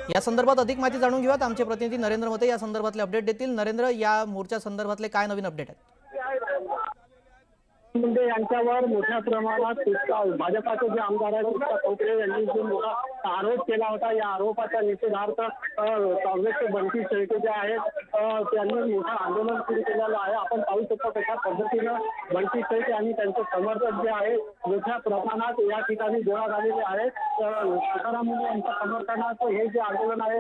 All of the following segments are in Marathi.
या संदर्भात अधिक माहिती जाणून घेऊयात। आमचे प्रतिनिधी नरेंद्र मते या संदर्भातले अपडेट देतील। नरेंद्र, या मोर्चा संदर्भातले काय नवीन अपडेट आहेत? मुंडे यांच्यावर मोठ्या प्रमाणात भाजपाचे जे आमदार आहेत कृष्णा खोपडे यांनी जो मोठा आरोप केला होता, या आरोपाच्या निषेधार्थ काँग्रेसचे बंटी शेळके जे आहेत त्यांनी मोठं आंदोलन सुरू केलेलं आहे। आपण पाहू शकतो कशा पद्धतीनं बंटी शेळके आणि त्यांचे समर्थक जे आहेत मोठ्या प्रमाणात या ठिकाणी गोळा झालेले आहेत। तुकाराम मुंडे यांच्या समर्थनात हे जे आंदोलन आहे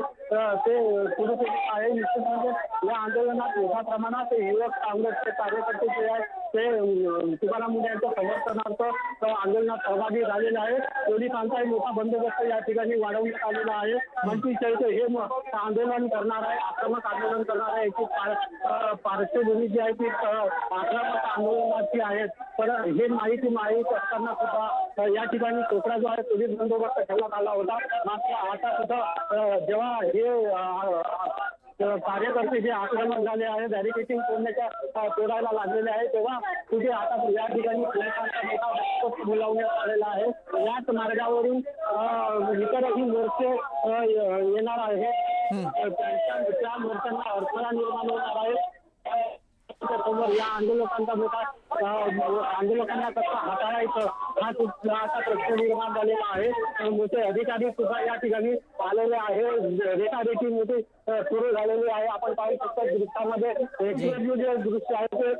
ते सुरू केले आहे। निश्चित म्हणजे या आंदोलनात मोठ्या प्रमाणात युवक काँग्रेसचे कार्यकर्ते जे आहेत ते तुकाराम मुंडे यांच्या समर्थनार्थ आंदोलनात सहभागी झालेले आहेत। पोलिसांचाही मोठा बंदोबस्त या ठिकाणी वाढवण्यात आलेला आहे। बंटी शेळके हे आंदोलन करणार आहे, आक्रमक आंदोलन करणार आहे, याची पार्श्वभूमी जी आहे ती आक्रमक आंदोलनाची आहे। पण हे माहिती माहीत असताना सुद्धा या ठिकाणी कोकणा जो आहे पोलीस बंदोबस्त ठेवण्यात आला होता। मात्र आता सुद्धा जेव्हा हे कार्यकर्ते जे आक्रमक झाले आहे, बॅरिकेटिंग तोडायला लागलेले आहे, तेव्हा कुठे आता या ठिकाणी पोलिसांचा मोठा बंदोबस्त बोलावण्यात आलेला आहे। याच मार्गावरून इतरही मोर्चे येणार आहे, त्या मोर्चांना अडथळा निर्माण होणार आहे। या आंदोलकांना कसं हाताळायचं हा आता प्रश्न निर्माण झालेला आहे। मोठे अधिकारी सुद्धा या ठिकाणी आलेले आहे, रेखारेखी मोठी सुरू झालेली आहे। आपण पाहू शकतो दृश्यामध्ये जे दृश्य आहे ते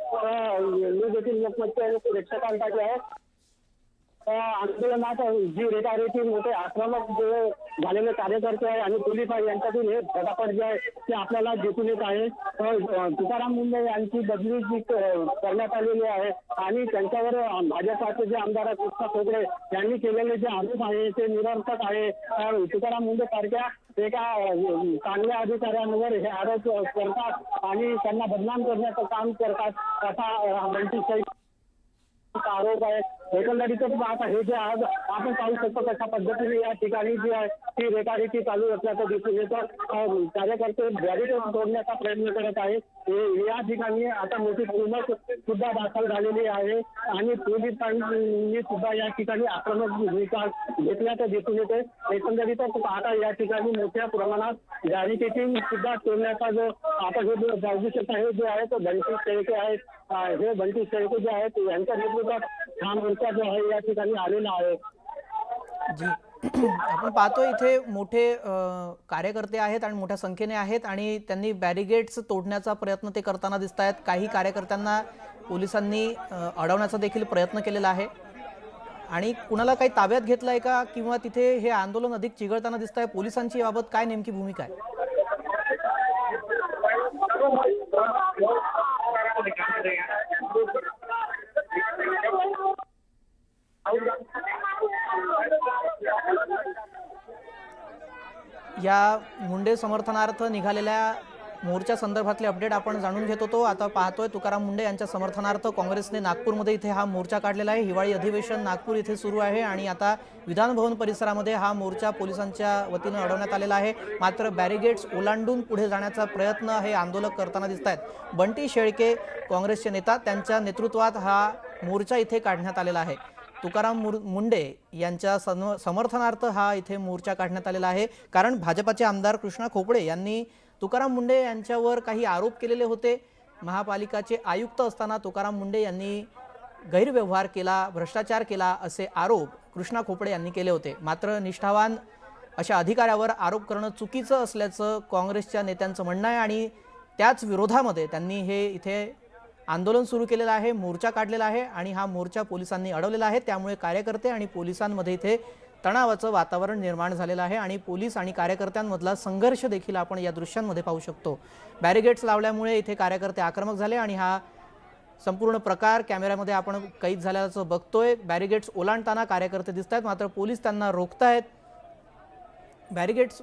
देखील लोकमतच्या प्रेक्षकांसाठी आहे। आंदोलनात जी रेखारेखी मोठे आक्रमक जे झालेले कार्यकर्ते आहे आणि पोलीस आहे यांच्यातून हे झटापट जे आहे ते आपल्याला दिसून येत आहे। तुकाराम मुंडे यांची बदली जी करण्यात आलेली आहे आणि त्यांच्यावर भाजपाचे जे आमदार कृष्णा खोपडे यांनी केलेले जे आरोप आहे ते निरर्थक आहे। तुकाराम मुंडे सारख्या एका चांगल्या अधिकाऱ्यांवर हे आरोप करतात आणि त्यांना बदनाम करण्याचं काम करतात असा बंटी शेळके आरोप आहे। एकंदरीतच आता हे जे आज आपण पाहू शकतो कशा पद्धतीने या ठिकाणी जी आहे ती रेखारेखी चालू असल्याचं दिसून येतं। कार्यकर्ते बॅरिकेड तोडण्याचा प्रयत्न करत आहेत। या ठिकाणी आता मोठी कुमक सुद्धा दाखल झालेली आहे आणि पोलिसांनी सुद्धा या ठिकाणी आक्रमक भूमिका घेतल्याचं दिसून येते। एकंदरीतच आता या ठिकाणी मोठ्या प्रमाणात बॅरिकेडिंग सुद्धा तोडण्याचा जो आपण हे बघू शकता हे जे आहे तो बंटी शेळके आहेत, हे बंटी शेळके जे आहेत यांच्या नेतृत्वात हा मोर्चा जो आहे या ठिकाणी आलेला आहे। जी आपण पाहतोय इथे मोठे कार्यकर्ते आहेत आणि मोठ्या संख्येने आहेत आणि त्यांनी बॅरिगेड्स तोडण्याचा प्रयत्न ते करताना दिसत आहेत। काही कार्यकर्त्यांना पोलिसांनी अडवण्याचा देखील प्रयत्न केलेला आहे आणि कुणाला काही ताब्यात घेतलाय का किंवा तिथे हे आंदोलन अधिक चिघळताना दिसत आहे? पोलिसांची याबाबत काय नेमकी भूमिका आहे? या मुंडे समर्थनार्थ निघालेल्या मोर्चा संदर्भातले अपडेट आपण जाणून घेत होतो। आता पाहतोय तुकाराम मुंडे यांच्या समर्थनार्थ काँग्रेसने नागपूरमध्ये इथे हा मोर्चा काढलेला आहे। हिवाळी अधिवेशन नागपूर इथे सुरू आहे आणि आता विधान भवन परिसरामध्ये हा मोर्चा पोलिसांच्या वतीने अडवण्यात आलेला आहे। मात्र बॅरिगेड्स ओलांडून पुढे जाण्याचा प्रयत्न हे आंदोलक करताना दिसत आहेत। बंटी शेळके काँग्रेसचे नेता त्यांच्या नेतृत्वात हा मोर्चा इथे काढण्यात आलेला आहे। तुकाराम मुंडे यांच्या समर्थनार्थ हा इथे मोर्चा काढण्यात आलेला आहे, कारण भाजपाचे आमदार कृष्णा खोपडे यांनी तुकाराम मुंडे यांच्यावर काही आरोप केलेले होते। महापालिकाचे आयुक्त असताना तुकाराम मुंडे यांनी गैरव्यवहार केला, भ्रष्टाचार केला असे आरोप कृष्णा खोपडे यांनी केले होते। मात्र निष्ठावान अशा अधिकाऱ्यावर आरोप करणं चुकीचं असल्याचं काँग्रेसच्या नेत्यांचं म्हणणं आहे आणि त्याच विरोधामध्ये त्यांनी हे इथे आंदोलन सुरू केलेलं आहे, मोर्चा काढलेला आहे आणि हा मोर्चा पोलिसांनी अडवलेला आहे। त्यामुळे कार्यकर्ते आणि पोलिसांमध्ये इथे तणावाचं वातावरण निर्माण झालेलं आहे आणि पोलीस आणि कार्यकर्त्यांमधला संघर्ष देखील आपण या दृश्यांमध्ये पाहू शकतो। बॅरिगेड्स लावल्यामुळे इथे कार्यकर्ते आक्रमक झाले आणि हा संपूर्ण प्रकार कॅमेऱ्यामध्ये आपण कैद झाल्याचं बघतोय। बॅरिगेड्स ओलांडताना कार्यकर्ते दिसत आहेत, मात्र पोलीस त्यांना रोखतायत। बॅरिगेड्स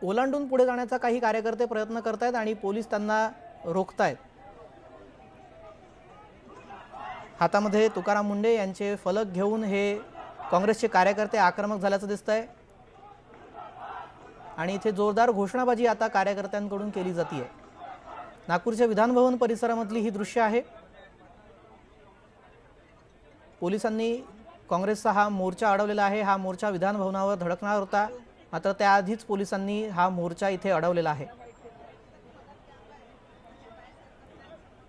ओलांडून पुढे जाण्याचा काही कार्यकर्ते प्रयत्न करतायत आणि पोलीस त्यांना रोखतायत। हातामध्ये तुकाराम मुंडे यांचे फलक घेऊन हे काँग्रेसचे कार्यकर्ते आक्रमक झाल्याचं दिसतंय आणि इथे जोरदार घोषणाबाजी आता कार्यकर्त्यांकडून केली जाते। नागपूरच्या विधान भवन परिसरामधली ही दृश्य आहे। पोलिसांनी काँग्रेसचा हा मोर्चा अडवलेला आहे। हा मोर्चा विधान भवनावर धडकणार होता मात्र त्याआधीच पोलिसांनी हा मोर्चा इथे अडवलेला आहे।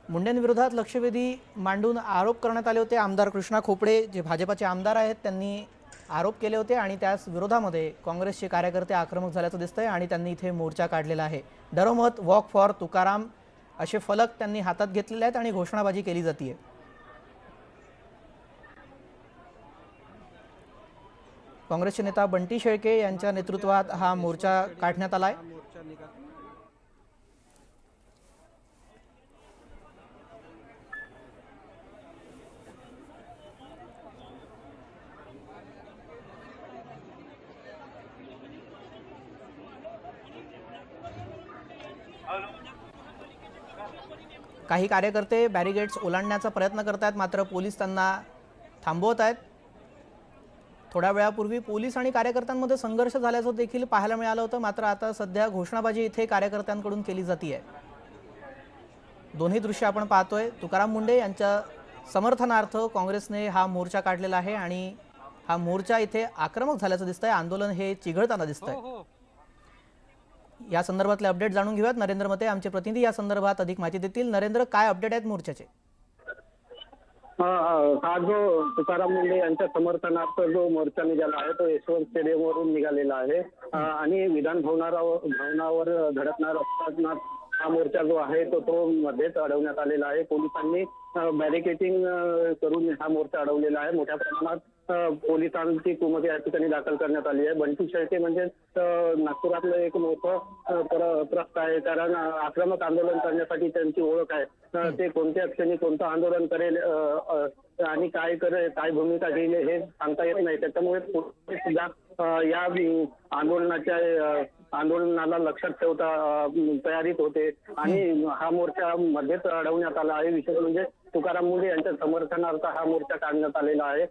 मुंडेंविरोधात लक्षवेधी मांडून आरोप करण्यात आले होते। आमदार कृष्णा खोपडे जे भाजपाचे आमदार आहेत त्यांनी आरोप केले होते आणि त्याच विरोधामध्ये काँग्रेसचे कार्यकर्ते आक्रमक झाल्याचं दिसतंय आणि त्यांनी इथे मोर्चा काढलेला आहे। डरो मत वॉक फॉर तुकाराम असे फलक त्यांनी हातात घेतलेले आहेत आणि घोषणाबाजी केली जाते। काँग्रेसचे नेता बंटी शेळके यांच्या नेतृत्वात हा मोर्चा काढण्यात आलाय। काही कार्यकर्ते बॅरिगेड्स ओलांडण्याचा प्रयत्न करतात मात्र पोलीस त्यांना थांबवत आहेत। थोड्या वेळापूर्वी पोलीस आणि कार्यकर्त्यांमध्ये संघर्ष झाल्याचं देखील पाहायला मिळालं होतं मात्र आता सध्या घोषणाबाजी इथे कार्यकर्त्यांकडून केली जाते। दोन्ही दृश्य आपण पाहतोय। तुकाराम मुंडे यांच्या समर्थनार्थ काँग्रेसने हा मोर्चा काढलेला आहे आणि हा मोर्चा इथे आक्रमक झाल्याचं दिसतंय। आंदोलन हे चिघळताना दिसतंय। या संदर्भातले अपडेट जाणून घेऊयात। नरेंद्र मते आमचे प्रतिनिधी या संदर्भात अधिक माहिती देतील। नरेंद्र, काय अपडेट आहेत मोर्चाचे? हा जो तुकाराम मुंडे यांच्या समर्थनार्थ जो मोर्चा निघाला आहे तो यशवंत स्टेडियम वरून निघालेला आहे आणि विधान भवनावर धडकणार असताना हा मोर्चा जो आहे तो मध्येच अडवण्यात आलेला आहे। पोलिसांनी बॅरिकेटिंग करून हा मोर्चा अडवलेला आहे। मोठ्या प्रमाणात पोलिसांची कुमक या ठिकाणी दाखल करण्यात आली आहे। बंटी शेळके म्हणजे नागपुरातलं एक मोठं प्रस्त आहे कारण आक्रमक आंदोलन करण्यासाठी त्यांची ओळख आहे। ते कोणत्या क्षणी कोणतं आंदोलन करेल आणि काय भूमिका घेईल हे सांगता येत नाही। त्याच्यामुळे पोलीस सुद्धा या आंदोलनाला लक्षात ठेवता तयारीत होते आणि हा मोर्चा मध्येच अडवण्यात आला आहे। विशेष म्हणजे तुकाराम मुंडे यांच्या समर्थनार्थ हा मोर्चा काढण्यात आलेला आहे।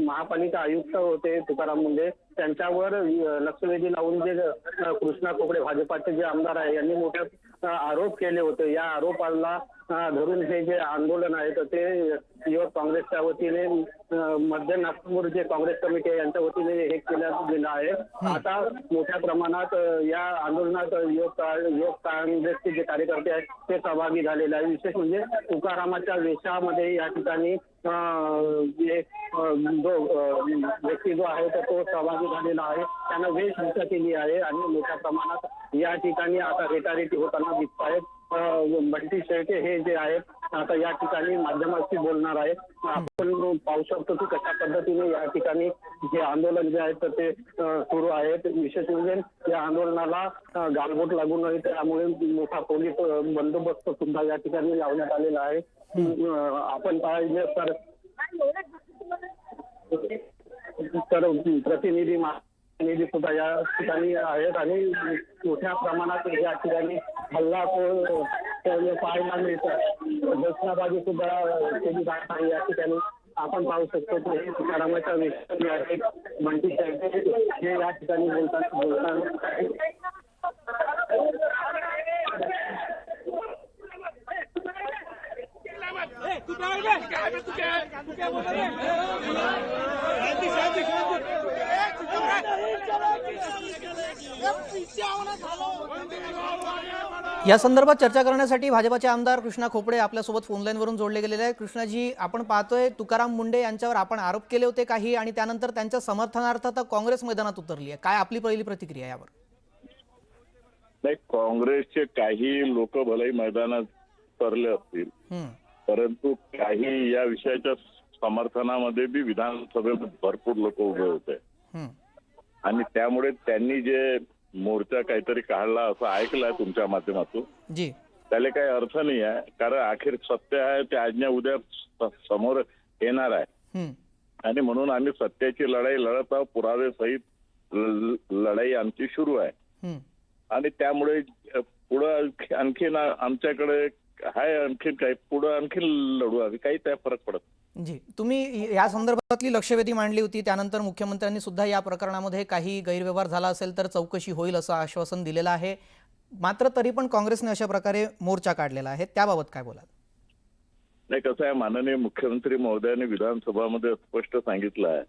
महापालिका आयुक्त होते तुकाराम मुंडे, त्यांच्यावर लक्षवेधी लावून जे कृष्णा खोपडे भाजपाचे जे आमदार आहे यांनी मोठे आरोप केले होते। या आरोपाला धरून हे जे आंदोलन आहे तर ते युवक काँग्रेसच्या वतीने मध्य नागपूर जे काँग्रेस कमिटी आहे यांच्या वतीने हे केलं गेलं आहे। आता मोठ्या प्रमाणात या आंदोलनात युवक काँग्रेसचे जे कार्यकर्ते आहेत ते सहभागी झालेले आहे। विशेष म्हणजे तुकारामाच्या वेशामध्ये या ठिकाणी जो व्यक्ती जो आहे तर तो सहभागी झालेला आहे। त्यानं वेशभूषा केली आहे आणि मोठ्या प्रमाणात या ठिकाणी आता रेटारेटी होताना दिसत आहेत। बंटी शेळके हे जे आहेत आता या ठिकाणी माध्यमांशी बोलणार आहेत। आपण पाहू शकतो की कशा पद्धतीने या ठिकाणी जे आंदोलन जे आहे तर ते सुरू आहे। विशेष म्हणजे या आंदोलनाला गालबोट लागू नये त्यामुळे मोठा पोलीस बंदोबस्त सुद्धा या ठिकाणी लावण्यात आलेला आहे। आपण पाहिजे तर प्रतिनिधी सुद्धा या ठिकाणी आहेत आणि मोठ्या प्रमाणात या ठिकाणी हल्लाखोर पाहायला मिळतात। घोषणाबाजी सुद्धा केली जात आहे या ठिकाणी। आपण पाहू शकतो की हे तुकारामाच्या वेशाने आहे। बंटी शेळके हे या ठिकाणी बोलताना या संदर्भात चर्चा करण्यासाठी भाजपाचे आमदार कृष्णा खोपडे आपल्यासोबत फोनलाईनवरून जोडले गेलेले आहेत। कृष्णाजी, आपण पाहतोय तुकाराम मुंडे यांच्यावर आपण आरोप केले होते काही आणि त्यानंतर त्यांच्या समर्थनार्थ आता काँग्रेस मैदानात उतरली आहे। काय आपली पहिली प्रतिक्रिया यावर? नाही, काँग्रेसचे काही लोक भले मैदानात उतरले असतील परंतु काही या विषयाच्या समर्थनामध्ये बी विधानसभेत भरपूर लोक उभे होते आणि त्यामुळे त्यांनी जे मोर्चा काहीतरी काढला असं ऐकलंय तुमच्या माध्यमातून जी, त्याला काही अर्थ नाही आहे कारण अखेर सत्य आहे ते आज ना उद्या समोर येणार आहे आणि म्हणून आम्ही सत्याची लढाई लढत आहोत। पुरावे सहित लढाई आमची सुरू आहे आणि त्यामुळे पुढे आणखीन आमच्याकडे आहे आणखीन काही पुढे आणखीन लढू आम्ही, काही त्या फरक पडत जी। तुम्ही या संदर्भातली लक्षवेधी मांडली होती त्यानंतर मुख्यमंत्र्यांनी सुद्धा या प्रकरणामध्ये काही गैरव्यवहार झाला असेल तर चौकशी होईल असं आश्वासन दिलेलं आहे। मात्र तरी पण काँग्रेसने अशा प्रकारे मोर्चा काढलेला आहे, त्याबाबत काय बोलाल? नाही, कसं आहे, माननीय मुख्यमंत्री महोदयांनी विधानसभामध्ये स्पष्ट सांगितलं आहे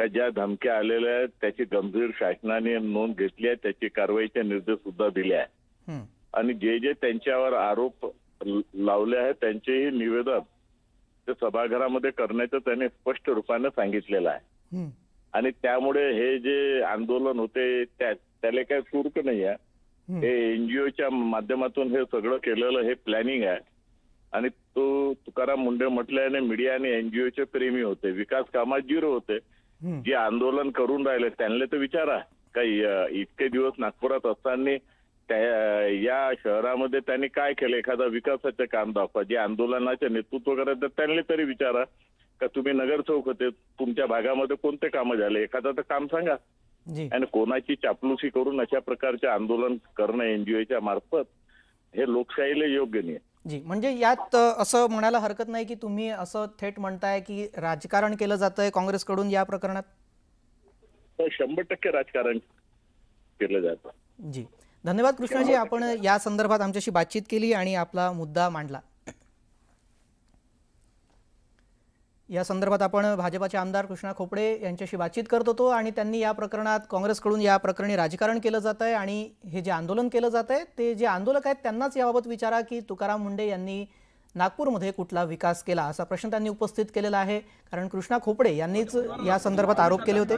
त्या ज्या धमक्या आलेल्या आहेत त्याची गंभीर शासनाने नोंद घेतली आहे, त्याची कारवाईचे निर्देश सुद्धा दिले आहे आणि जे जे त्यांच्यावर आरोप लावले आहेत त्यांचेही निवेदन ते सभागृहामध्ये करण्याचं त्याने स्पष्ट रूपाने सांगितलेलं आहे आणि त्यामुळे हे जे आंदोलन होते त्याला काही तूर्त नाही आहे. हे एनजीओच्या माध्यमातून हे सगळं केलेलं हे प्लॅनिंग आहे आणि तो तुकाराम मुंडे म्हटल्याने मीडिया आणि एनजीओचे प्रेमी होते, विकास कामात जिरो होते. जे आंदोलन करून राहिले त्यांना तर विचारा काही इतके दिवस नागपुरात असताना या शहरामध्ये त्यांनी काय केलं, एखादा विकासाचे काम दाखवा. जे आंदोलनाचे नेतृत्व करायचं त्यांना तरी विचारा का तुम्ही नगरसेवक होते, तुमच्या भागामध्ये कोणते कामं झाले, एखादा तर काम सांगा. आणि कोणाची चापलुसी करून अशा प्रकारचे आंदोलन करणं एनजीओच्या मार्फत हे लोकशाहीला योग्य नाही. जी, म्हणजे यात असं म्हणायला हरकत नाही की तुम्ही असं थेट म्हणताय की राजकारण केलं जातंय काँग्रेसकडून या प्रकरणात. तर 100% राजकारण केलं जातं. जी, धन्यवाद कृष्णाजी, आपण या संदर्भात आमच्याशी बातचीत केली आणि आपला मुद्दा मांडला. या संदर्भात आपण भाजपाचे आमदार कृष्णा खोपडे यांच्याशी बातचीत करत होतो आणि त्यांनी या प्रकरणात काँग्रेसकडून या प्रकरणी राजकारण केलं जात आहे आणि हे जे आंदोलन केलं जात आहे ते जे आंदोलक आहेत त्यांनाच याबाबत विचारा की तुकाराम मुंडे यांनी नागपूरमध्ये कुठला विकास केला असा प्रश्न त्यांनी उपस्थित केलेला आहे. कारण कृष्णा खोपडे यांनीच या संदर्भात आरोप केले होते.